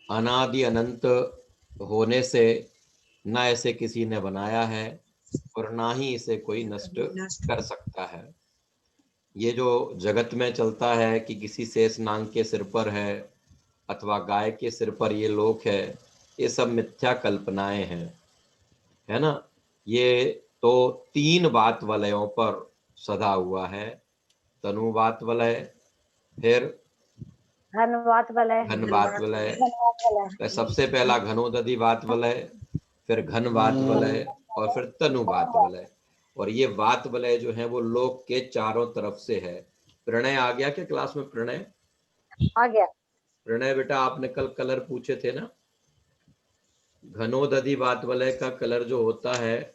अनादि अनंत होने से न ऐसे किसी ने बनाया है और ना ही इसे कोई नष्ट कर सकता है। ये जो जगत में चलता है कि किसी शेष नाग के सिर पर है अथवा गाय के सिर पर ये लोक है, ये सब मिथ्या कल्पनाएं हैं, है ना। ये तो तीन बात वलयों पर सधा हुआ है। तनु बात वलय, फिर धन्यवाद वलय, घन बात वलय, सबसे पहला घनोदधि बात वलय, फिर घन बात वलय और फिर तनु बात वलय। और ये बात वलय जो है वो लोक के चारों तरफ से है। प्रणय आ गया क्या क्लास में? प्रणय आ गया। प्रणय बेटा, आपने कल कलर पूछे थे ना। घनोदधि बात वलय का कलर जो होता है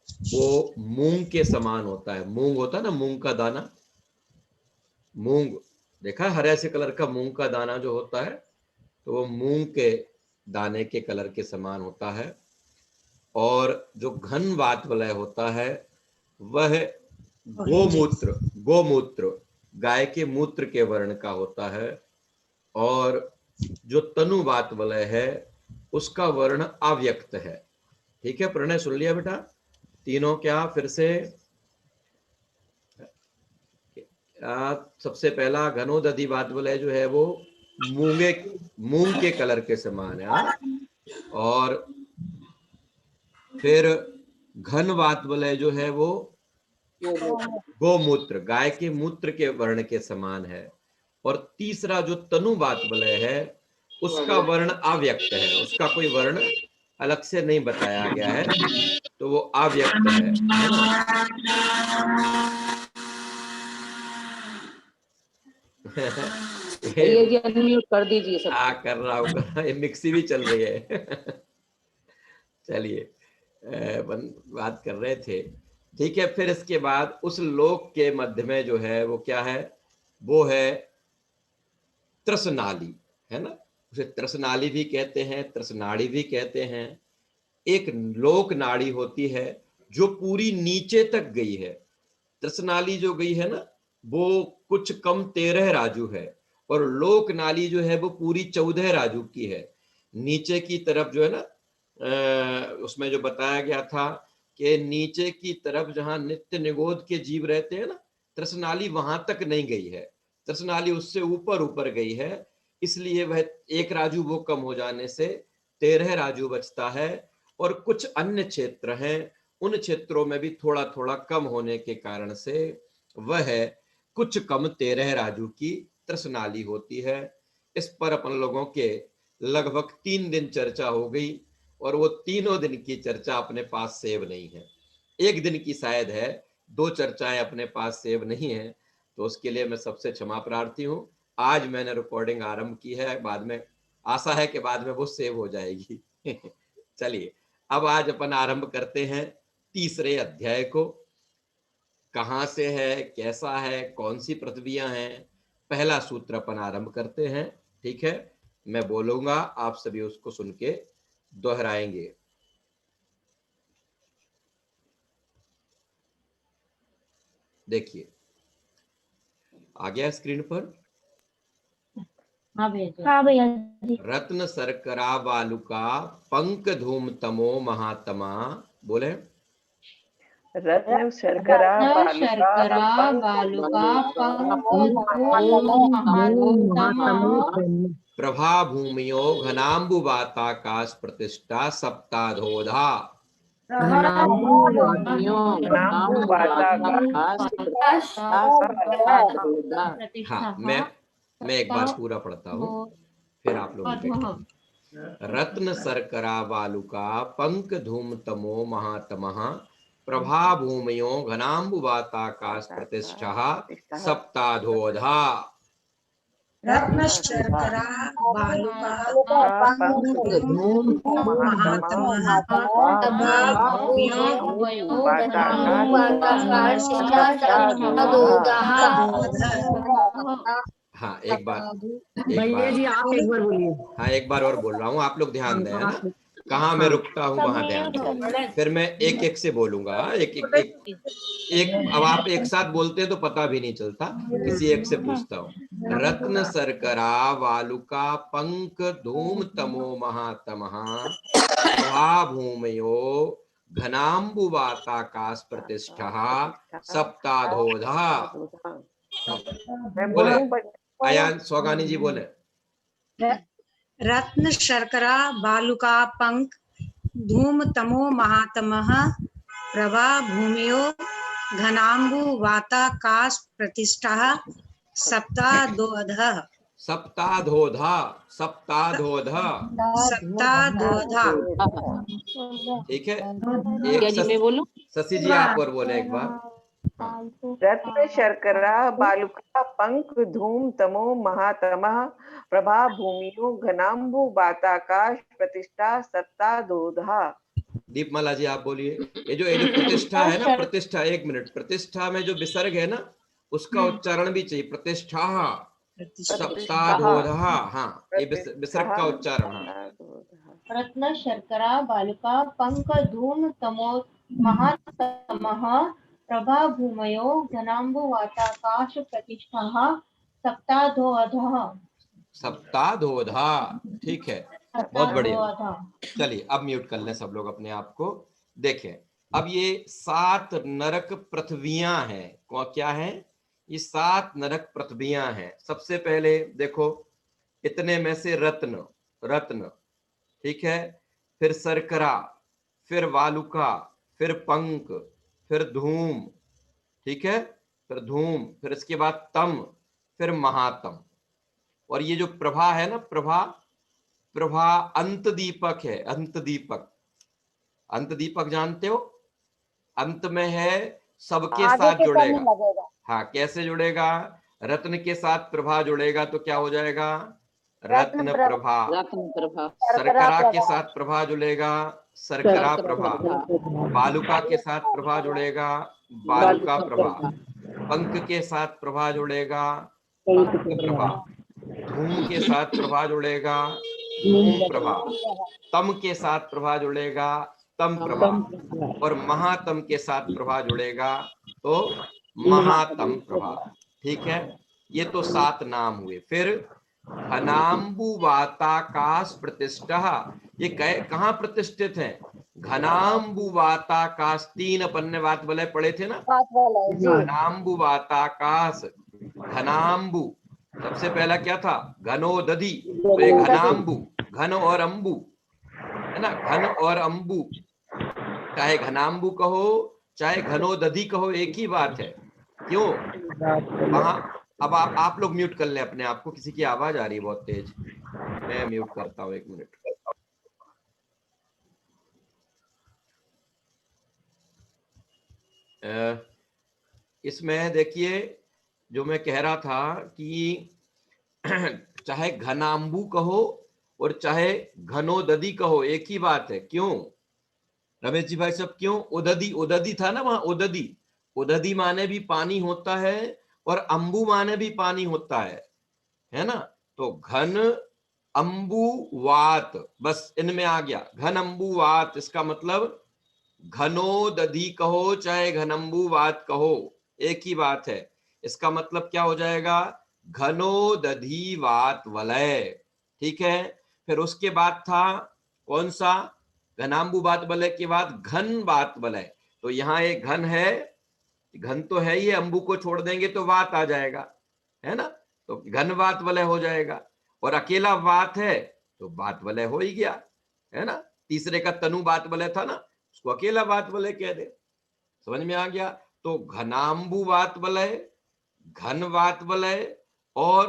वो मूंग के समान होता है। मूंग होता है ना, मूंग का दाना, मूंग देखा है, हरे से कलर का मूंग का दाना जो होता है, तो वो मूंग के दाने के कलर के समान होता है। और जो घन बात वलय होता है वह गोमूत्र, गोमूत्र गाय के मूत्र के वर्ण का होता है। और जो तनु बात वलय है उसका वर्ण अव्यक्त है। ठीक है प्रणय, सुन लिया बेटा? तीनों क्या फिर से? सबसे पहला घनोदधि बात वलय जो है वो मूंग के कलर के समान है। और फिर घन बात वलय जो है वो गोमूत्र, गाय के मूत्र के वर्ण के समान है। और तीसरा जो तनु बात वलय है उसका वर्ण अव्यक्त है, उसका कोई वर्ण अलग से नहीं बताया गया है, तो वो अव्यक्त है ना। ये जी अनम्यूट कर दीजिए सब। कर रहा हूँ, ये मिक्सी भी चल रही है। चलिए, बात कर रहे थे। ठीक है, फिर इसके बाद उस लोक के मध्य में जो है वो क्या है? वो है त्रसनाली, है ना। उसे त्रसनाली भी कहते हैं, त्रसनाड़ी भी कहते हैं। एक लोक नाड़ी होती है जो पूरी नीचे तक गई है। त्रसनाली जो गई है ना वो कुछ कम 13 राजू है, और लोक नाली जो है वो पूरी 14 राजू की है। नीचे की तरफ जो है ना, उसमें जो बताया गया था कि नीचे की तरफ जहां नित्य निगोद के जीव रहते हैं ना, त्रसनाली वहां तक नहीं गई है। त्रसनाली उससे ऊपर ऊपर गई है, इसलिए वह एक राजू वो कम हो जाने से 13 राजू बचता है। और कुछ अन्य क्षेत्र हैं, उन क्षेत्रों में भी थोड़ा थोड़ा कम होने के कारण से वह कुछ कम 13 राजू की त्रसनाली होती है। इस पर अपन लोगों के लगभग 3 दिन चर्चा हो गई, और वो तीनों दिन की चर्चा अपने पास सेव नहीं है। एक दिन की शायद है, 2 चर्चाएं अपने पास सेव नहीं है, तो उसके लिए मैं सबसे क्षमा प्रार्थी हूँ। आज मैंने रिकॉर्डिंग आरंभ की है, बाद में आशा है कि बाद में वो सेव हो जाएगी। चलिए, अब आज अपन आरंभ करते हैं तीसरे अध्याय को। कहाँ से है, कैसा है, कौन सी पृथ्वियां हैं, पहला सूत्र अपन आरंभ करते हैं। ठीक है, मैं बोलूंगा, आप सभी उसको सुन के दोहराएंगे। देखिए, आ गया स्क्रीन पर? हाँ भैया जी। रत्न शर्करा बालुका पंक धूम तमो महात्मा। बोले, रत्न शर्करा बालुका प्रभा भूमियो घनाम्बुवाताकाश प्रतिष्ठा सप्ताधोधा। हाँ, मैं एक बार पूरा पढ़ता हूँ, फिर आप लोग लिखेंगे। रत्न शर्करा बालुका पंक धूम तमो महात्मः प्रभा भूमयो घनाम्बुवाताकाश प्रतिष्ठा सप्ताधोधा। रत्न शर्करा बालुका हाँ, एक बार भैया जी आप एक बार बोलिए। हाँ, एक बार और बोल रहा हूँ, आप लोग ध्यान दें, है ना। कहाँ मैं रुकता हूँ वहां ध्यान से, फिर मैं एक एक से बोलूंगा। एक एक एक एक अब आप एक साथ बोलते हैं तो पता भी नहीं चलता, किसी एक से पूछता हूँ। रत्न शर्करा वालुका पंक धूम तमो महातमः प्रभा भूमयो घनाम्बुवाताकाश प्रतिष्ठा सप्ताधोधा। मैं बोले बोलूं बट अयान सौगानी जी बोले। रत्न शर्करा बालुका पंक धूम तमो महातमः प्रभा भूमियो घनाम्बु वाताकाश प्रतिष्ठा सप्ताधोधः। सप्ताधोधा सप्ताधोधा। सप्ताधोधा। ठीक है, क्या जी मैं एक बोलूं? शशि जी आप और बोले एक बार। हाँ। रत्न शर्करा बालुका पंख धूम तमो महातमः प्रभा भूमियो घनाम्बु वाताकाश प्रतिष्ठा सत्ताधोधा। दीपमाला जी आप बोलिए। ये जो प्रतिष्ठा है ना, प्रतिष्ठा, एक मिनट, प्रतिष्ठा में जो विसर्ग है ना उसका उच्चारण भी चाहिए, प्रतिष्ठा सप्ताधोधा। हाँ, ये विसर्ग का उच्चारण। हाँ, रत्न शर्करा बालुका पंक धूम तमो महातमः प्रभा भूमयो घनाम्बु वाताकाश प्रतिष्ठा सप्ताधोधः। सप्ताधोधा, ठीक है, बहुत बढ़िया। चलिए अब म्यूट कर लें सब लोग अपने आप को। देखें, अब ये 7 नरक पृथ्वियां हैं। क्या है ये? 7 नरक पृथ्वियां हैं। सबसे पहले देखो, इतने में से रत्न, रत्न, ठीक है, फिर शर्करा, फिर वालुका, फिर पंक, फिर धूम, ठीक है, फिर धूम, फिर इसके बाद तम, फिर महातम। और ये जो प्रभा है ना, प्रभा, प्रभा अंत दीपक है, अंत दीपक। अंत दीपक जानते हो? अंत में है, सबके साथ जुड़ेगा। हाँ, कैसे जुड़ेगा? रत्न के साथ प्रभा जुड़ेगा तो क्या हो जाएगा? रत्न प्रभा। रत्न प्रभा। शर्करा के साथ प्रभा जुड़ेगा, शर्करा प्रभा। बालुका के साथ प्रभा जुड़ेगा, बालुका प्रभा। पंक के साथ प्रभा जुड़ेगा, पंक प्रभा। धूम के साथ प्रभा जुड़ेगा, धूम प्रभा। तम के साथ प्रभा जुड़ेगा, तम प्रभा। और महातम के साथ प्रभा जुड़ेगा तो महातम प्रभा। ठीक है, ये तो 7 नाम हुए। फिर घनाम्बु वाताकाश प्रतिष्ठा, ये कहाँ प्रतिष्ठित है? घनाम्बु वाताकाश। 3 अपन ने बात बोले पढ़े थे ना, घनाम्बु वाताकाश। घनाम्बु सबसे पहला क्या था? घनोदधि। तो ये घनाम्बु, घन और अंबु है ना, घन और अंबु, चाहे घनाम्बु कहो चाहे घनोदधि कहो, एक ही बात है। क्यों? वहां अब आप लोग म्यूट कर लें अपने आप को, किसी की आवाज आ रही है बहुत तेज। मैं म्यूट करता हूं, 1 मिनट। इसमें देखिए, जो मैं कह रहा था कि चाहे घनाम्बु कहो और चाहे घनोदधि कहो, एक ही बात है। क्यों रमेश जी भाई साहब? क्यों? उदधि, उदधि था ना वहां, उदधि। उदधि माने भी पानी होता है और अंबु माने भी पानी होता है ना। तो घन अंबु वात, बस इनमें आ गया घन अंबु वात। इसका मतलब घनोदधि कहो चाहे घनम्बु वात कहो, एक ही बात है। इसका मतलब क्या हो जाएगा? घनोदधि वात वलय। ठीक है, फिर उसके बाद था कौन सा? घनाम्बु वात वलय के बाद घन वात वलय। तो यहाँ एक घन है, घन तो है ही, अंबु को छोड़ देंगे तो वात आ जाएगा, है ना। तो घन वात वलय हो जाएगा। और अकेला वात है तो वात वलय हो ही गया, है ना। तीसरे का तनु वात वलय था ना, उसको अकेला वात वलय कह दे। समझ में आ गया? तो घनाम्बु वात वलय, घन वात वलय और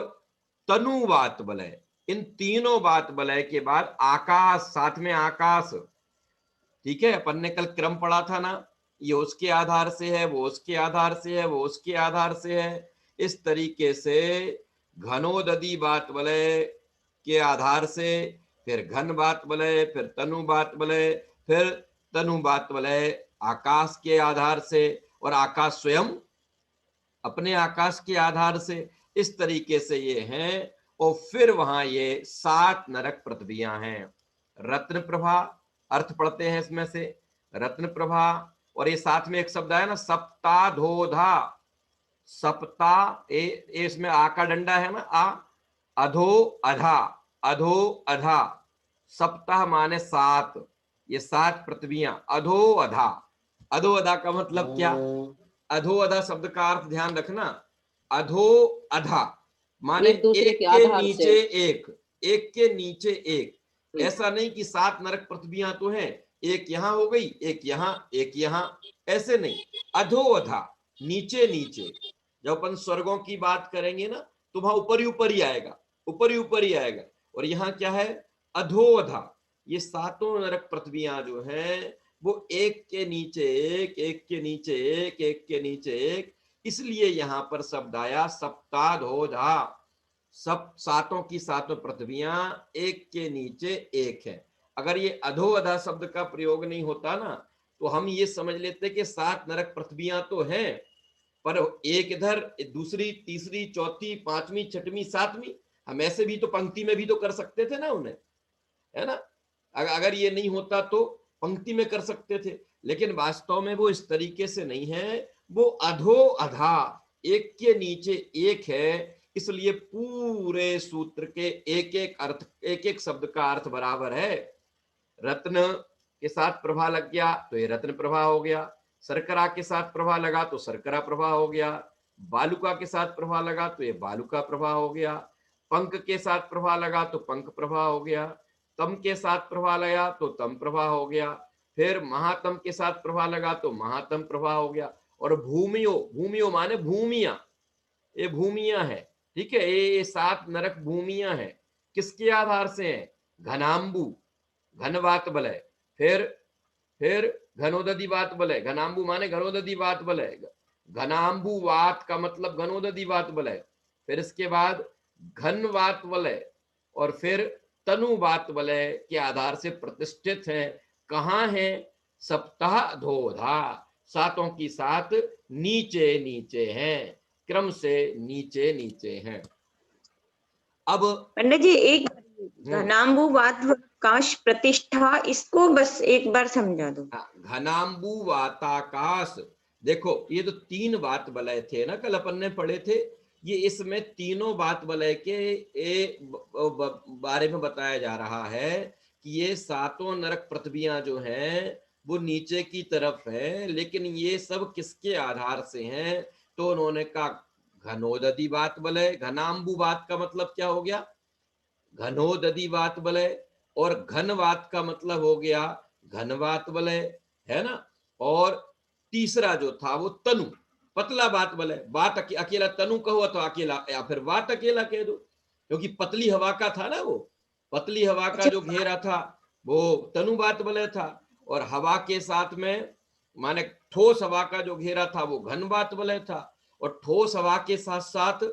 तनु वात वलय, इन तीनों वात वलय के बाद आकाश, साथ में आकाश। ठीक है, अपन ने कल क्रम पढ़ा था ना, ये उसके आधार से है, वो उसके आधार से है, वो उसके आधार से है। इस तरीके से घनोदधि वात वलय के आधार से, फिर घन वात वलय, फिर तनु वात वलय, फिर तनु वात वलय आकाश के आधार से, और आकाश स्वयं अपने आकाश के आधार से। इस तरीके से ये हैं। और फिर वहां ये 7 नरक पृथ्वियां हैं। रत्न प्रभा, अर्थ पढ़ते हैं इसमें से। रत्न प्रभा, और ये साथ में एक शब्द आया ना सप्ताधोधा, सप्ता इसमें आ का डंडा है ना, आ, अधो अधा, अधो अधा, सप्ताह माने 7, ये 7 पृथ्वियां, अधो अधा। अधो अधा का मतलब क्या? अधो अधा शब्द का अर्थ ध्यान रखना, अधो अधा माने एक दूसरे एक के के आधार नीचे से। एक, एक के नीचे एक। ऐसा नहीं कि 7 नरक पृथ्वियां तो हैं, एक यहां हो गई, एक यहां, एक यहां, ऐसे नहीं। अधो अधा, नीचे नीचे। जब अपन स्वर्गों की बात करेंगे ना तो वहां ऊपर ही आएगा, ऊपर ही आएगा। और यहाँ क्या है? अधो अधा। ये 7 नरक पृथ्वियां जो हैं वो एक के नीचे एक, एक के नीचे एक, एक के नीचे एक, इसलिए यहां पर शब्द आया सप्ताधोधा। सब 7 की 7 पृथ्वियां एक के नीचे एक है। अगर ये अधो अधा शब्द का प्रयोग नहीं होता ना तो हम ये समझ लेते कि 7 नरक पृथ्वियां तो हैं, पर एक इधर, दूसरी, तीसरी, चौथी, 5वीं, 6वीं, 7वीं, हम ऐसे भी तो पंक्ति में भी तो कर सकते थे ना उन्हें, है ना। अगर ये नहीं होता तो पंक्ति में कर सकते थे, लेकिन वास्तव में वो इस तरीके से नहीं है, वो अधो अधा, एक के नीचे एक है। इसलिए पूरे सूत्र के एक एक अर्थ, एक एक शब्द का अर्थ बराबर है। रत्न के साथ प्रभा लग गया तो ये रत्न प्रभा हो गया, शर्करा के साथ प्रभा लगा तो शर्करा प्रभा हो गया, बालुका के साथ प्रभा लगा तो ये बालुका प्रभा हो गया, पंख के साथ प्रभा लगा तो पंख प्रभा हो गया, तम के साथ प्रभा लगा तो तम प्रभा हो गया, फिर महातम के साथ प्रभा लगा तो महातम प्रभा हो गया। और भूमियो, भूमियो माने भूमियां, ये भूमियां है, ठीक है। ये 7 नरक भूमियां हैं। किसके आधार से हैं? घनाम्बू, घनवात बलय, फिर घनोदधि वात बलय। घनाम्बू माने घनोदधि वात बलय, घनाम्बू वात का मतलब घनोदधि वात बलय, फिर इसके बाद घन वात वलय, और फिर तनु वात वलय के आधार से प्रतिष्ठित है। कहाँ है? सप्ताह धोधा, 7 की 7 नीचे नीचे हैं, क्रम से नीचे नीचे हैं। अब पंडित जी एक घनाम्बू वात काश प्रतिष्ठा, इसको बस एक बार समझा दो। घनाम्बू वाताकाश, देखो ये तो 3 वात वलय थे ना, कल अपन ने पढ़े थे। ये इसमें तीनों वात वलय के बारे में बताया जा रहा है कि ये 7 नरक पृथ्वियां जो हैं वो नीचे की तरफ है, लेकिन ये सब किसके आधार से हैं? तो उन्होंने कहा घनोदधि वात वलय। घनाम्बू वात का मतलब क्या हो गया? घनोदधि वात वलय, और घनवात का मतलब हो गया घनवात वलय, है ना। और तीसरा जो था वो तनु, पतला वात वलय। वात अकेला तनु कहो अथवा अकेला, या फिर वात अकेला कह दो, क्योंकि पतली हवा का था ना, वो पतली हवा का जो घेरा था वो तनु वात वलय था, और हवा के साथ में माने ठोस हवा का जो घेरा था वो घन वात वलय था, और ठोस हवा के साथ साथ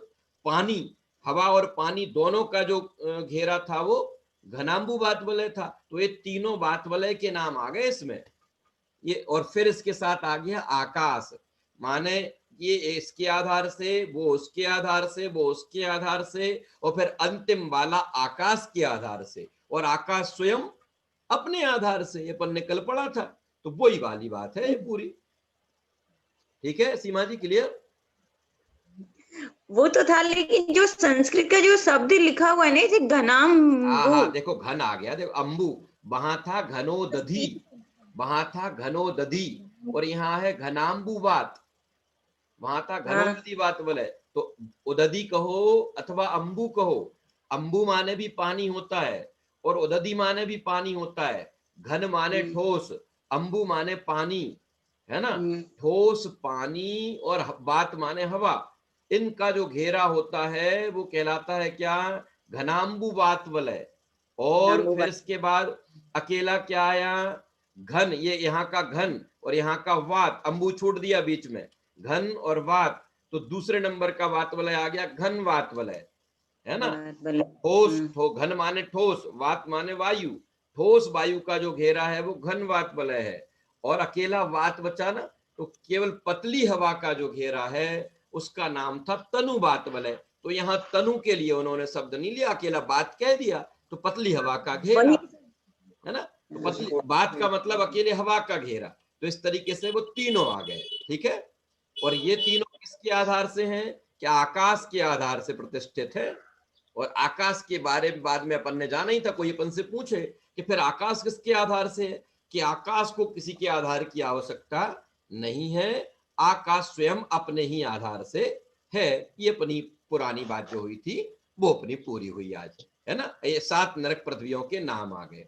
पानी, हवा और पानी दोनों का जो घेरा था वो घनाम्बू वात वलय था। तो ये तीनों वात वलय के नाम आ गए इसमें ये। और फिर इसके साथ आ गया आकाश, माने ये इसके आधार से, वो उसके आधार से, वो उसके आधार से, और फिर अंतिम वाला आकाश के आधार से, और आकाश स्वयं अपने आधार से। ये अपन ने कल पढ़ा था, तो वही वाली बात है ये पूरी। ठीक है सीमा जी, क्लियर? वो तो था, लेकिन जो संस्कृत का जो शब्द लिखा हुआ है ना, जैसे घनाम, हाँ देखो घन आ गया, देखो अम्बू, वहां था घनोदधि, वहां था घनोदधि, और यहाँ है घनाम्बू वात, वहां था घनोदधि वात वलय। तो उदधि कहो अथवा अम्बू कहो, अम्बू माने भी पानी होता है और उदधि माने भी पानी होता है। घन माने ठोस, अम्बू माने पानी, है ना। ठोस पानी, और वात माने हवा, इनका जो घेरा होता है वो कहलाता है क्या? घनाम्बू वात वलय। और फिर इसके बाद अकेला क्या आया? घन, ये यहाँ का घन और यहाँ का वात, अम्बू छूट दिया बीच में, घन और वात, तो दूसरे नंबर का वात वलय आ गया घन वात वलय, है ना। ठोस, घन माने ठोस, वात माने वायु, ठोस वायु का जो घेरा है वो घन वात वलय है। और अकेला वात बचा ना, तो केवल पतली हवा का जो घेरा है उसका नाम था तनु वात वलय। तो यहाँ तनु के लिए उन्होंने शब्द नहीं लिया, अकेला बात कह दिया, तो पतली हवा का घेरा, है ना। तो पतली बात का मतलब अकेले हवा का घेरा, तो इस तरीके से वो तीनों आ गए, ठीक है। और ये तीनों किसके आधार से हैं? क्या आकाश के आधार से प्रतिष्ठित है। और आकाश के बारे में बाद में अपन ने जाना ही था, कोई अपन से पूछे कि फिर आकाश किसके आधार से है, कि आकाश को किसी के आधार की आवश्यकता नहीं है, आकाश स्वयं अपने ही आधार से है। ये अपनी पुरानी बात जो हुई थी वो अपनी पूरी हुई आज, है ना। ये 7 नरक पृथ्वियों के नाम आ गए।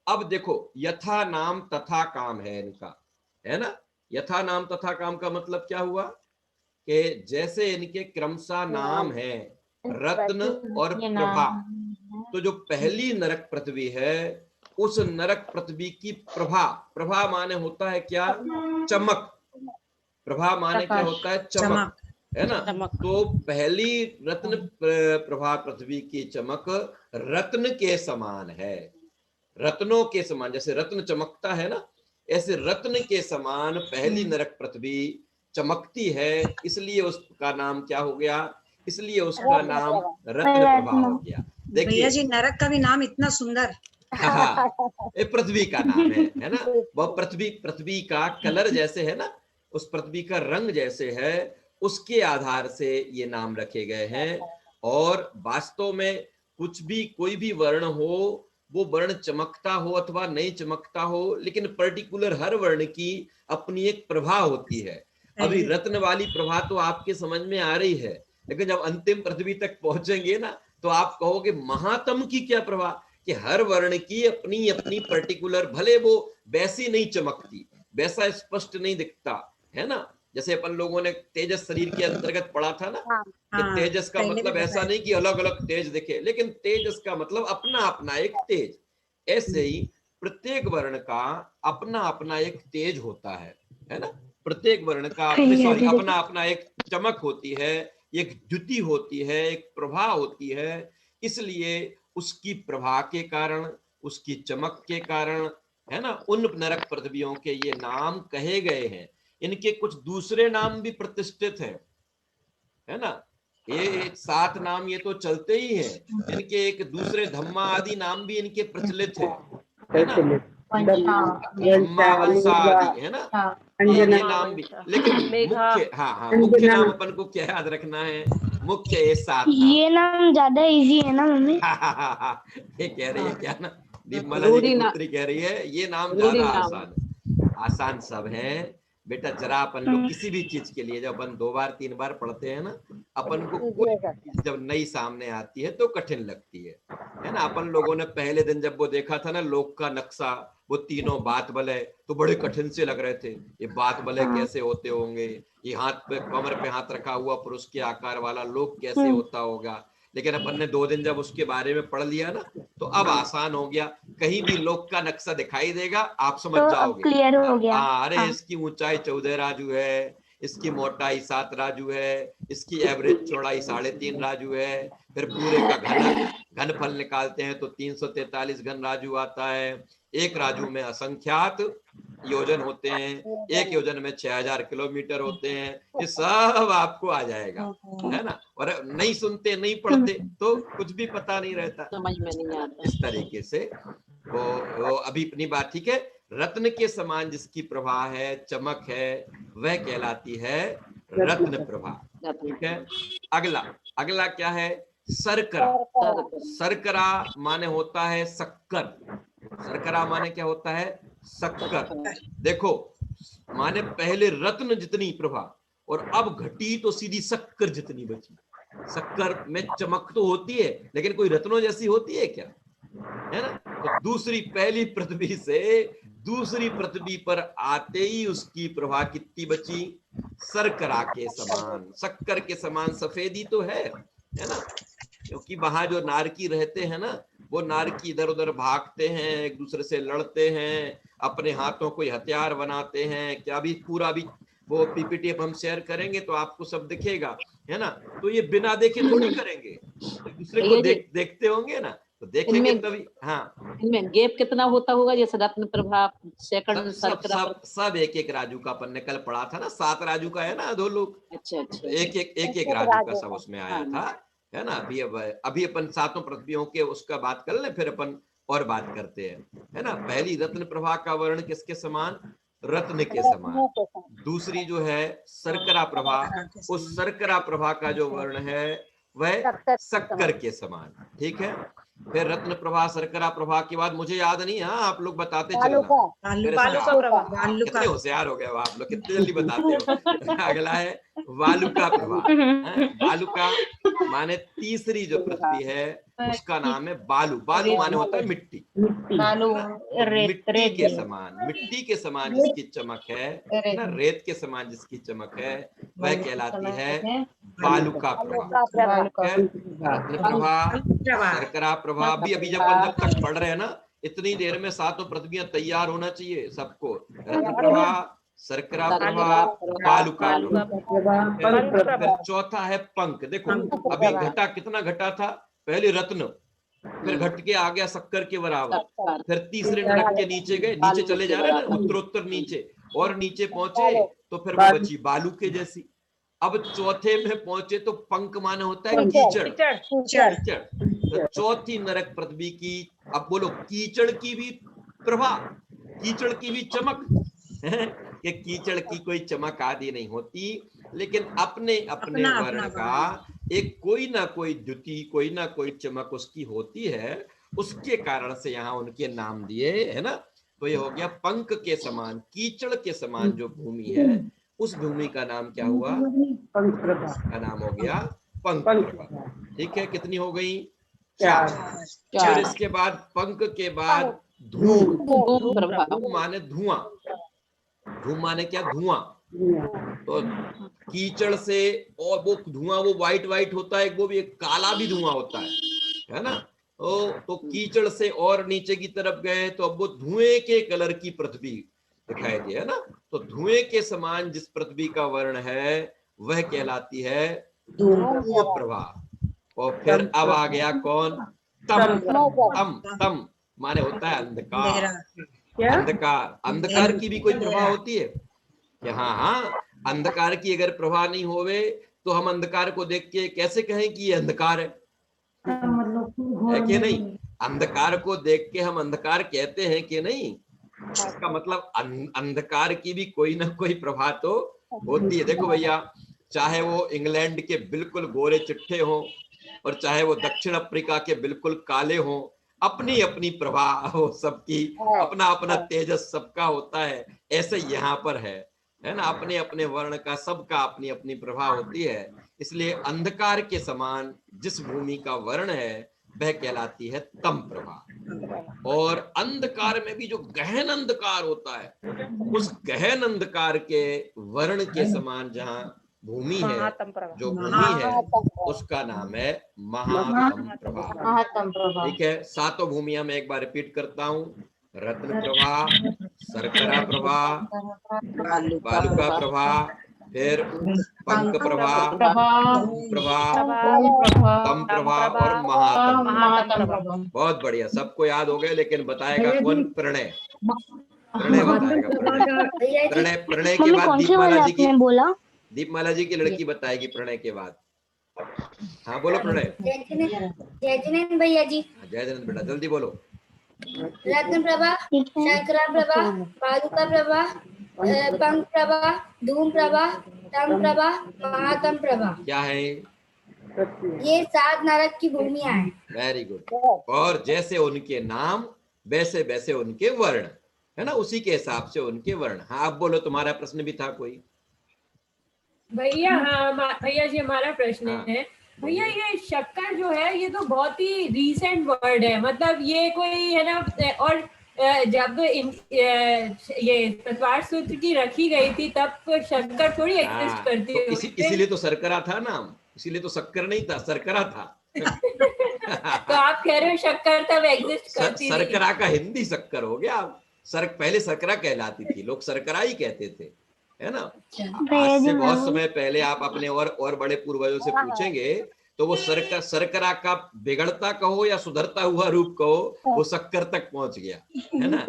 अब देखो यथा नाम तथा काम है इनका, है ना। यथा नाम तथा काम का मतलब क्या हुआ कि जैसे इनके क्रमशः नाम है रत्न और ये प्रभा, नाम तो जो पहली नरक पृथ्वी है उस नरक पृथ्वी की प्रभा, प्रभा माने होता है क्या? चमक। प्रभा माने क्या होता है? चमक, है ना। तो पहली रत्न प्रभा पृथ्वी की चमक रत्न के समान है, रत्नों के समान। जैसे रत्न चमकता है ना, ऐसे रत्न के समान पहली नरक पृथ्वी चमकती है, इसलिए उसका नाम क्या हो गया? इसलिए उसका नाम रत्न प्रभा हो गया। भैया देखिए जी, नरक का भी नाम इतना सुंदर। हाँ, ये पृथ्वी का नाम है ना। वह पृथ्वी का कलर जैसे है ना, उस पृथ्वी का रंग जैसे है, उसके आधार से ये नाम रखे गए हैं। और वास्तव में कुछ भी, कोई भी वर्ण हो, वो वर्ण चमकता हो अथवा नहीं चमकता हो, लेकिन पर्टिकुलर हर वर्ण की अपनी एक प्रभा होती है। अभी रत्न वाली प्रभा तो आपके समझ में आ रही है, लेकिन जब अंतिम पृथ्वी तक पहुंचेंगे ना तो आप कहोगे महातम की क्या प्रभा, कि हर वर्ण की अपनी अपनी पर्टिकुलर, भले वो वैसी नहीं चमकती, वैसा स्पष्ट नहीं दिखता, है ना। जैसे अपन लोगों ने तेजस शरीर के अंतर्गत पढ़ा था ना, कि तेजस का मतलब ऐसा नहीं कि अलग अलग तेज दिखे, लेकिन तेजस का मतलब अपना अपना एक तेज। ऐसे ही प्रत्येक वर्ण का अपना अपना एक तेज होता है ना। प्रत्येक वर्ण का सॉरी अपना अपना एक चमक होती है, एक द्युति होती है, एक प्रभा होती है। इसलिए उसकी प्रभा के कारण, उसकी चमक के कारण, है ना, उन नरक पृथ्वियों के ये नाम कहे गए हैं। इनके कुछ दूसरे नाम भी प्रतिष्ठित हैं, है ना। ये 7 नाम ये तो चलते ही हैं, इनके एक दूसरे धम्मा आदि नाम भी इनके प्रचलित है ना। धम्मा वंशा आदि, है ना, ये नाम भी। लेकिन मुख्य, हाँ मुख्य नाम अपन को क्या याद रखना है? मुख्य ये 7 नाम। ये नाम ज्यादा इजी है ना मम्मी? ये कह रही है क्या ना, दीपमाला जी की पुत्री कह रही है ये नाम ज्यादा आसान है। आसान सब है बेटा। जरा अपन लोग किसी भी चीज के लिए जब अपन 2 बार 3 बार पढ़ते हैं ना, अपन को कोई चीज जब नई सामने आती है तो कठिन लगती है ना। अपन लोगों ने पहले दिन जब वो देखा था ना लोक का नक्शा, वो तीनों बात बलय, तो बड़े कठिन से लग रहे थे। ये बात बलय कैसे होते होंगे, ये हाथ पे, कमर पे हाथ रखा हुआ पुरुष के आकार वाला लोक कैसे होता होगा। लेकिन अपन ने 2 दिन जब उसके बारे में पढ़ लिया ना, तो अब आसान हो गया। कहीं भी लोक का नक्शा दिखाई देगा, आप समझ जाओगे। क्लियर हो गया। अरे इसकी ऊंचाई 14 राजू है, इसकी मोटाई 7 राजू है, इसकी एवरेज चौड़ाई 3.5 राजू है। फिर पूरे का घनफल निकालते हैं तो 343 घन राजू आता है। एक राजू में असंख्यात योजन होते हैं, एक योजन में 6000 किलोमीटर होते हैं। ये सब आपको आ जाएगा, है ना। और नहीं सुनते, नहीं पढ़ते तो कुछ भी पता नहीं रहता, समझ में नहीं आता। इस तरीके से वो अभी अपनी बात ठीक है। रत्न के समान जिसकी प्रभा है, चमक है, वह कहलाती है रत्न प्रभा, ठीक है। अगला क्या है? सरकरा। सरकरा माने होता है शक्कर। सरकरा माने क्या होता है? शक्कर। देखो माने पहले रत्न जितनी प्रभा, और अब घटी तो सीधी शक्कर जितनी बची। शक्कर में चमक तो होती है, लेकिन कोई रत्नों जैसी होती है क्या, है ना। तो दूसरी, पहली पृथ्वी से दूसरी पृथ्वी पर आते ही उसकी प्रभा कितनी बची? सरकरा के समान, शक्कर के समान सफेदी तो है ना। क्योंकि वहां जो नारकी रहते हैं ना, वो नारकी इधर उधर भागते हैं, एक दूसरे से लड़ते हैं, अपने हाथों को हथियार बनाते हैं। क्या भी पूरा भी वो पीपीटी हम शेयर करेंगे तो आपको सब दिखेगा, है ना। तो ये बिना देखे थोड़ी करेंगे, एक दूसरे को देखते होंगे ना, तो देखेंगे तभी। हाँ, इनमें गैप कितना होता होगा? जैसे रत्न प्रभा, सेकंड, सब एक एक राजू का अपन ने कल पढ़ा था ना। 7 राजू का है ना अधोलोक। अच्छा। एक राजू का सब उसमें आया था, है ना। अभी अपन 7 पृथ्वियों के उसका बात कर ले, फिर अपन और बात करते हैं, है ना। पहली रत्न प्रभा का वर्ण किसके समान? रत्न के समान। दूसरी जो है शर्करा प्रभा, उस शर्करा प्रभा का जो वर्ण है वह शक्कर के समान, ठीक है। फिर रत्न प्रभा शर्करा प्रभा के बाद मुझे याद नहीं, हाँ आप लोग बताते चलना। फिर कितने होशियार हो गए हो आप लोग, कितने जल्दी बताते हो। अगला है वालुका प्रभा। वालुका माने तीसरी जो पृथ्वी है उसका नाम है बालू। बालू माने होता है मिट्टी, बालू, तो रेत, मिट्टी के रेत, समान, मिट्टी के समान जिसकी चमक है ना, रेत के समान जिसकी चमक है वह कहलाती है बालुका प्रभा। बालुका। रत्न प्रभा शर्करा प्रभा भी अभी जब तक पढ़ रहे हैं ना, इतनी देर में सातों पृथ्वियां तैयार होना चाहिए सबको। रत्न प्रभा शर्करा प्रभा बालुका प्रभा। फिर चौथा है पंख। देखो अभी घटा कितना घटा था, पहले रत्न, फिर घट के आ गया शक्कर के बराबर, फिर तीसरे नरक के नीचे गए, नीचे चले जा रहे हैं ना, उत्तरोत्तर नीचे, और नीचे पहुंचे तो फिर वो बची बालू के जैसी। अब चौथे में पहुंचे तो पंख माने होता है कीचड़, कीचड़। तो चौथी नरक पृथ्वी की, अब बोलो कीचड़ की भी प्रभा, कीचड़ की भी चमक कि कीचड़ की कोई चमक आदि नहीं होती, लेकिन अपने अपने वर्ण का एक कोई ना कोई द्युति, कोई ना कोई चमक उसकी होती है, उसके कारण से यहाँ उनके नाम दिए, है ना। तो ये हो गया पंख के समान, कीचड़ के समान जो भूमि है, उस भूमि का नाम क्या हुआ? का नाम हो गया पंख प्रभा। ठीक है, कितनी हो गई? 4। फिर इसके बाद पंख के बाद धूम। धूम माने धुआं। धूम माने क्या? धुआं। तो कीचड़ से, और वो धुआं वो व्हाइट व्हाइट होता है, वो भी एक काला भी धुआं होता है ना। तो कीचड़ से और नीचे की तरफ गए तो अब वो धुएं के कलर की पृथ्वी दिखाई दी, है ना। तो धुएं के समान जिस पृथ्वी का वर्ण है वह कहलाती है धूम प्रभा। और फिर अब आ गया कौन? तम। तम तम माने होता है अंधकार। अंधकार, अंधकार की भी कोई प्रभा होती है कि हाँ, अंधकार की अगर प्रभा नहीं होवे तो हम अंधकार को देख के कैसे कहें कि ये अंधकार है कि नहीं? अंधकार को देख के हम अंधकार कहते हैं कि नहीं? इसका मतलब अंधकार की भी कोई ना कोई प्रभा तो होती है। देखो भैया, चाहे वो इंग्लैंड के बिल्कुल गोरे चिट्ठे हो और चाहे वो दक्षिण अफ्रीका के बिल्कुल काले हो, अपनी अपनी प्रभा हो सबकी, अपना अपना तेजस सबका होता है। ऐसे यहाँ पर है ना, अपने अपने वर्ण का सबका अपनी अपनी प्रभा होती है। इसलिए अंधकार के समान जिस भूमि का वर्ण है वह कहलाती है तम प्रभा। और अंधकार में भी जो गहन अंधकार होता है, उस गहन अंधकार के वर्ण के समान जहाँ भूमि है, जो भूमि है उसका नाम है महातम प्रभा। महातम प्रभा। ठीक है, सातों भूमियां मैं एक बार रिपीट करता हूँ। रत्न प्रभा, शर्करा प्रभा, बालुका प्रभा, फिर पंख प्रभा, प्रभा, तम प्रभा और महातम प्रभा। बहुत बढ़िया, सबको याद हो गए। लेकिन बताएगा कौन? प्रणय। प्रणय बताएगा। प्रणय, प्रणय के बाद दीपमाला जी की, दीपमाला जी की लड़की बताएगी प्रणय के बाद। हाँ बोलो प्रणय। जय जिनेंद्र भैया जी। जय जयंत बेटा, जल्दी बोलो। रत्न प्रभा, शर्करा प्रभा, बालुका प्रभा, पंख प्रभा, धूम प्रभा, तम प्रभा, महातम प्रभा। क्या है? ये 7 नरक की भूमियां हैं। Very good. और जैसे उनके नाम वैसे वैसे उनके वर्ण, है ना, उसी के हिसाब से उनके वर्ण। हाँ अब बोलो, तुम्हारा प्रश्न भी था कोई? भैया, हाँ भैया जी, हमारा प्रश्न हाँ। है भैया, ये शक्कर जो है ये तो बहुत ही रीसेंट वर्ड है, मतलब ये कोई है ना, और जब ये तत्वार सूत्र की रखी गई थी तब शक्कर थोड़ी एग्जिस्ट करती है। इसीलिए तो शर्करा था नाम, इसीलिए तो शक्कर नहीं था, शर्करा था। तो आप कह रहे हो शक्कर तब एग्जिस्ट करती थी? शर्करा का हिंदी शक्कर हो गया। पहले शर्करा कहलाती थी, लोग शर्करा ही कहते थे, है ना। आज से बहुत समय पहले आप अपने और बड़े पूर्वजों से पूछेंगे तो वो शर्करा का बिगड़ता कहो या सुधरता हुआ रूप कहो, वो शक्कर तक पहुंच गया, है ना।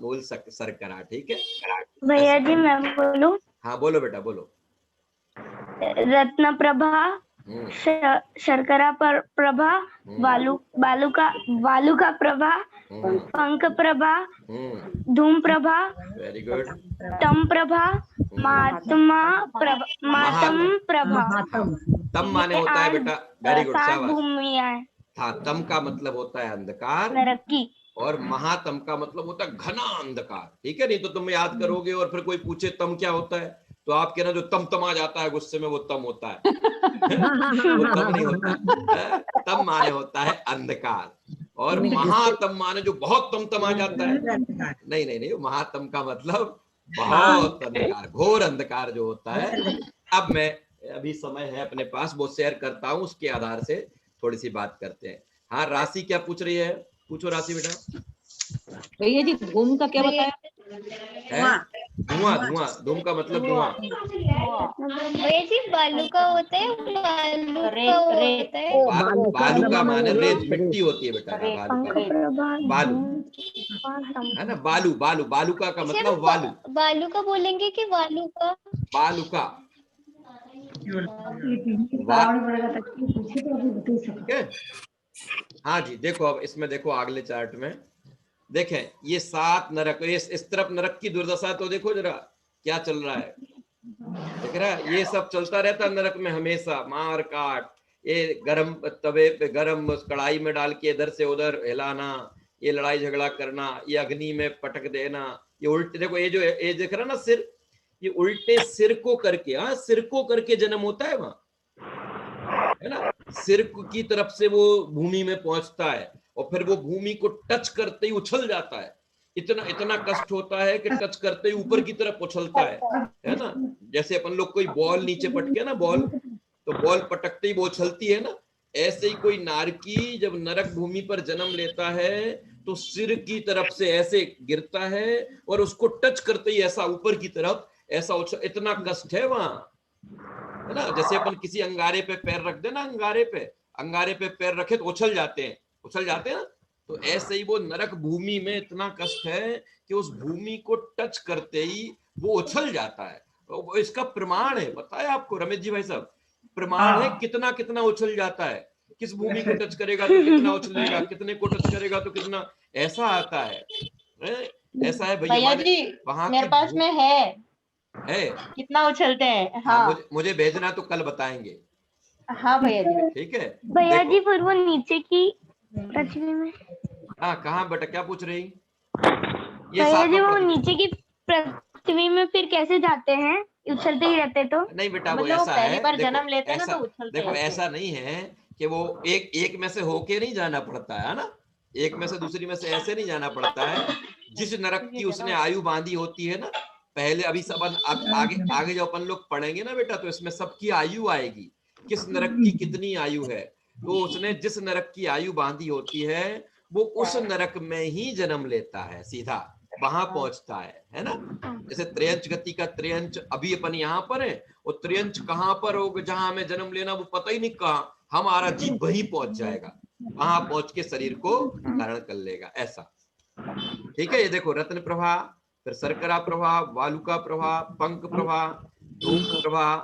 मूल शर्करा। ठीक है भैया जी मैं बोलूं? हाँ बोलो बेटा, बोलो। रत्न प्रभा, शर्करा प्रभा, बालुका प्रभा, पंख प्रभा, धूम प्रभा, वेरी गुड। तम प्रभा, मातम प्रभा। तम माने होता है बेटा, वेरी गुड, 7 शाबाश। भूमियां हैं हाँ, तम का मतलब होता है अंधकार, नरक की। और महातम का मतलब होता है घना अंधकार। ठीक है, नहीं तो तुम याद करोगे और फिर कोई पूछे तम क्या होता है तो आप कहना जो तम तमा जाता है गुस्से में वो तम होता है। वो तम नहीं होता है। तम माने होता है अंधकार, और महातम माने जो बहुत तम तमा जाता है। नहीं नहीं नहीं, महातम का मतलब बहुत अंधकार, घोर अंधकार जो होता है। अब मैं, अभी समय है अपने पास, वो शेयर करता हूँ, उसके आधार से थोड़ी सी बात करते हैं। हाँ, राशि क्या पूछ रही है? पूछो राशि बेटा। भैया जी धूम का क्या बताया? धुआं। धुआं, धूम का मतलब धुआं। भैया जी बालू का होता है, बालू का माने रेत, मिट्टी होती है बेटा। बालू है ना, बालू बालू, बालूका का मतलब वालू। बालू का बोलेंगे कि वालू का? बालूका। ठीक है। हाँ जी, देखो अब इसमें देखो अगले चार्ट में देखें, ये 7 नरक, इस तरफ नरक की दुर्दशा तो देखो जरा क्या चल रहा है, देख रहा है? ये सब चलता रहता नरक में हमेशा, मार काट, ये गरम तवे पे, गरम कढ़ाई में डाल के इधर से उधर हिलाना, ये लड़ाई झगड़ा करना, ये अग्नि में पटक देना, ये उल्टे, देखो ये जो ये देख रहा ना सिर, ये उल्टे सिर को करके, हाँ सिर को करके जन्म होता है वहां, है ना, सिर की तरफ से वो भूमि में पहुंचता है, और फिर वो भूमि को टच करते ही उछल जाता है। इतना इतना कष्ट होता है कि टच करते ही ऊपर की तरफ उछलता है ना। जैसे अपन लोग कोई बॉल नीचे पटके ना, बॉल, तो बॉल पटकते ही वो उछलती है ना, ऐसे ही कोई नारकी जब नरक भूमि पर जन्म लेता है तो सिर की तरफ से ऐसे गिरता है, और उसको टच करते ही ऐसा ऊपर की तरफ ऐसा उछल, इतना कष्ट है वहां, है ना। जैसे अपन किसी अंगारे पे पैर रख देना, अंगारे पे पैर रखे तो उछल जाते हैं ना, तो ऐसे ही वो नरक भूमि में इतना कष्ट है कि उस भूमि को टच करते ही वो उछल जाता है। तो इसका प्रमाण है, बताया आपको रमेश जी भाई साहब, प्रमाण है कितना कितना उछल जाता है, किस भूमि को टच करेगा तो कितना उछलेगा, कितने को टच करेगा तो कितना, ऐसा आता है। ऐसा है भैया जी, वहां मेरे पास में है कितना उछलते हैं। हाँ, मुझे भेजना तो कल बताएंगे। हाँ भैया जी। ठीक है भैया जी, फिर वो नीचे की पृथ्वी में, हाँ कहाँ बेटा, क्या पूछ रही? भैया जी वो नीचे की पृथ्वी में फिर कैसे जाते हैं, उछलते ही रहते तो? नहीं बेटा, वो मतलब ऐसा पहली है, बार देखो, जन्म लेते हैं ना ऐसा, तो उछलते देखो हैं। ऐसा नहीं है कि वो एक में से होके नहीं जाना पड़ता है ना, एक में से दूसरी में से ऐसे नहीं जाना पड़ता है। जिस नरक की उसने आयु बांधी होती है ना, पहले अभी सब आगे आगे जो अपन लोग पढ़ेंगे ना बेटा, तो इसमें सबकी आयु आएगी, किस नरक की कितनी आयु है। तो उसने जिस नरक की आयु बांधी होती है वो उस नरक में ही जन्म लेता है, सीधा वहां पहुंचता है ना। जैसे त्रियंच गति का त्रियंच, अभी अपन यहाँ पर है, और त्रियंच कहाँ पर होगा जहां हमें जन्म लेना वो पता ही नहीं कहाँ, हमारा जीव वहीं पहुंच जाएगा, वहां पहुंच के शरीर को धारण कर लेगा, ऐसा। ठीक है, ये देखो रत्न प्रभा, फिर शर्करा प्रभा, वालुका प्रभा, पंख प्रभा, धूम प्रभा,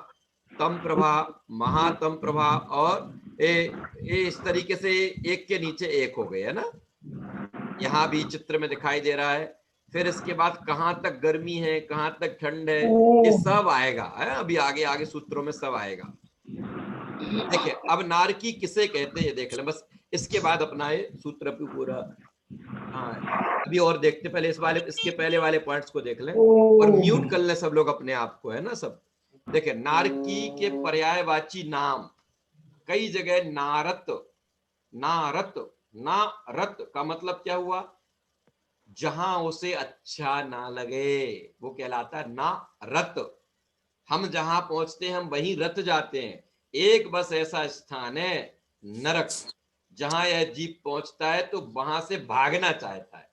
तम प्रभा, महातम प्रभा, और ये इस तरीके से एक के नीचे एक हो गए, है ना। यहाँ भी चित्र में दिखाई दे रहा है। फिर इसके बाद कहाँ तक गर्मी है, कहाँ तक ठंड है, ये सब आएगा, है अभी आगे आगे सूत्रों में सब आएगा। देखिए अब नारकी किसे कहते हैं देख लें, बस इसके बाद अपना ये सूत्र पूरा, हाँ अभी और देखते, पहले इसके पहले वाले पॉइंट्स को देख लें, और म्यूट कर लें सब लोग अपने आप को, है ना सब। देखिए नारकी के पर्यायवाची नाम कई जगह नारत, नारत का मतलब क्या हुआ, जहां उसे अच्छा ना लगे वो कहलाता है नारत। हम जहां पहुंचते हैं हम वहीं रत जाते हैं। एक बस ऐसा स्थान है नरक, जहां यह जीव पहुंचता है तो वहां से भागना चाहता है।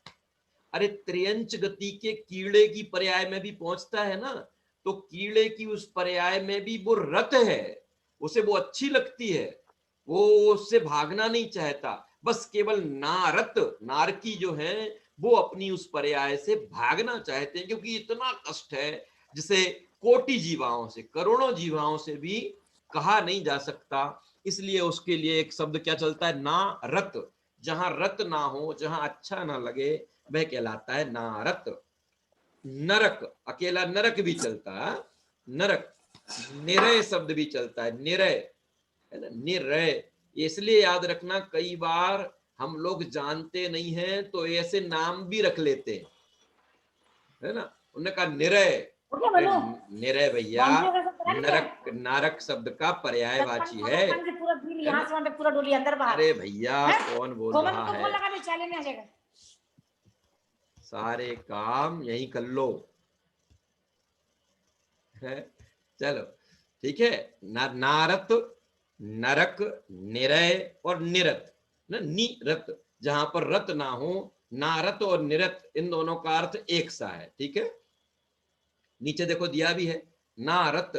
अरे त्रियंच गति के कीड़े की पर्याय में भी पहुंचता है ना, तो कीड़े की उस पर्याय में भी वो रत है, उसे वो अच्छी लगती है, वो उससे भागना नहीं चाहता, बस केवल नारत, नारकी जो है वो अपनी उस पर्याय से भागना चाहते हैं, क्योंकि इतना कष्ट है जिसे कोटि जीवाओं से, करोड़ों जीवाओं से भी कहा नहीं जा सकता, इसलिए उसके लिए एक शब्द क्या चलता है, नारत। जहां रत ना हो, जहां अच्छा ना लगे, वह कहलाता है नारत। नरक, अकेला नरक भी चलता है, नरक। निरय शब्द भी चलता है, निरय, है ना, निरय। इसलिए याद रखना, कई बार हम लोग जानते नहीं हैं तो ऐसे नाम भी रख लेते हैं, है ना। उन्होंने कहा निरय, निरय भैया नरक, नारक शब्द का पर्यायवाची है। अरे भैया कौन बोल रहा है, सारे काम यही कर लो, है। चलो ठीक है, नारत, नरक, निरय और निरत, ना, निरत, जहां पर रत ना हो, नारत और निरत, इन दोनों का अर्थ एक सा है, ठीक है। नीचे देखो दिया भी है, नारत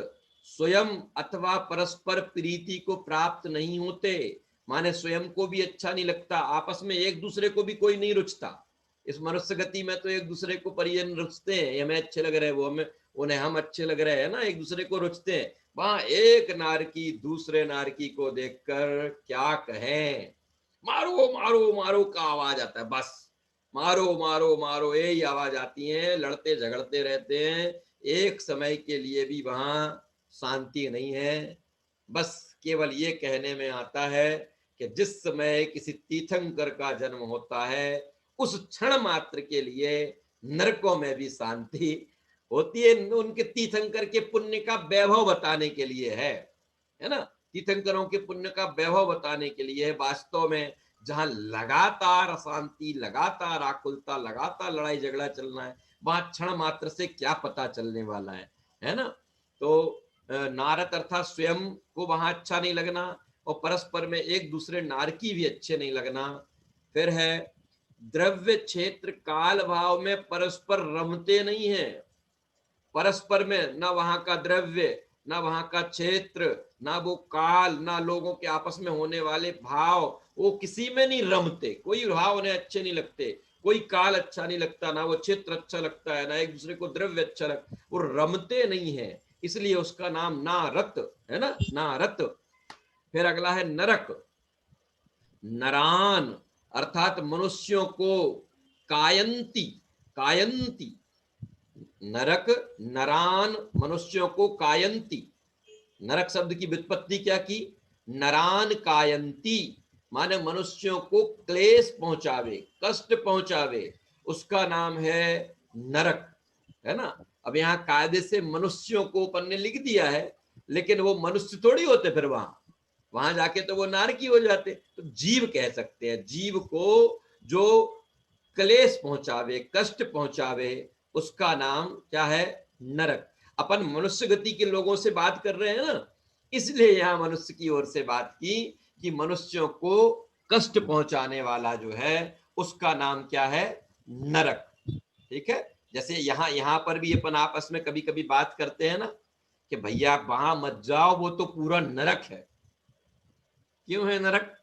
स्वयं अथवा परस्पर प्रीति को प्राप्त नहीं होते, माने स्वयं को भी अच्छा नहीं लगता, आपस में एक दूसरे को भी कोई नहीं रुचता। इस मनुष्य गति में तो एक दूसरे को परिजन रुचते हैं, ये हमें अच्छे लग रहे हैं, वो हमें, उन्हें हम अच्छे लग रहे हैं ना, एक दूसरे को रुचते हैं। वहां एक नारकी दूसरे नारकी को देखकर क्या कहें, मारो मारो मारो का आवाज आता है, बस मारो मारो मारो यही आवाज आती है, लड़ते झगड़ते रहते हैं, एक समय के लिए भी वहां शांति नहीं है। बस केवल ये कहने में आता है कि जिस समय किसी तीर्थंकर का जन्म होता है, उस क्षण मात्र के लिए नरकों में भी शांति होती है। उनके तीर्थंकर के पुण्य का वैभव बताने के लिए है ना, तीर्थंकरों के पुण्य का वैभव बताने के लिए। वास्तव में जहां लगातार अशांति, लगातार आकुलता, लगातार लड़ाई झगड़ा चलना है, वहां क्षण मात्र से क्या पता चलने वाला है ना। तो नारत अर्थात स्वयं को वहां अच्छा नहीं लगना, और परस्पर में एक दूसरे नारकी भी अच्छे नहीं लगना। फिर है द्रव्य क्षेत्र काल भाव में परस्पर रमते नहीं है, परस्पर में ना वहां का द्रव्य, ना वहां का क्षेत्र, ना वो काल, ना लोगों के आपस में होने वाले भाव, वो किसी में नहीं रमते, कोई भाव उन्हें अच्छे नहीं लगते, कोई काल अच्छा नहीं लगता, ना वो क्षेत्र अच्छा लगता है, ना एक दूसरे को द्रव्य अच्छा लगता, वो रमते नहीं है, इसलिए उसका नाम नारत है ना, नारत। फिर अगला है नरक, नरान अर्थात मनुष्यों को कायंती, कायंती, नरक नरान मनुष्यों को कायंती। नरक शब्द की व्युत्पत्ति क्या की, नरान कायंती, माने मनुष्यों को क्लेश पहुंचावे, कष्ट पहुंचावे, उसका नाम है नरक, है ना। अब यहाँ कायदे से मनुष्यों को अपन ने लिख दिया है, लेकिन वो मनुष्य थोड़ी होते, फिर वहां जाके तो वो नारकी हो जाते। तो जीव कह सकते हैं, जीव को जो क्लेश पहुंचावे, कष्ट पहुंचावे, उसका नाम क्या है, नरक। अपन मनुष्य गति के लोगों से बात कर रहे हैं ना, इसलिए यहां मनुष्य की ओर से बात की कि मनुष्यों को कष्ट पहुंचाने वाला जो है उसका नाम क्या है, नरक, ठीक है। जैसे यहाँ पर भी अपन आपस में कभी कभी बात करते हैं ना कि भैया वहां मत जाओ, वो तो पूरा नरक है। क्यों है नरक,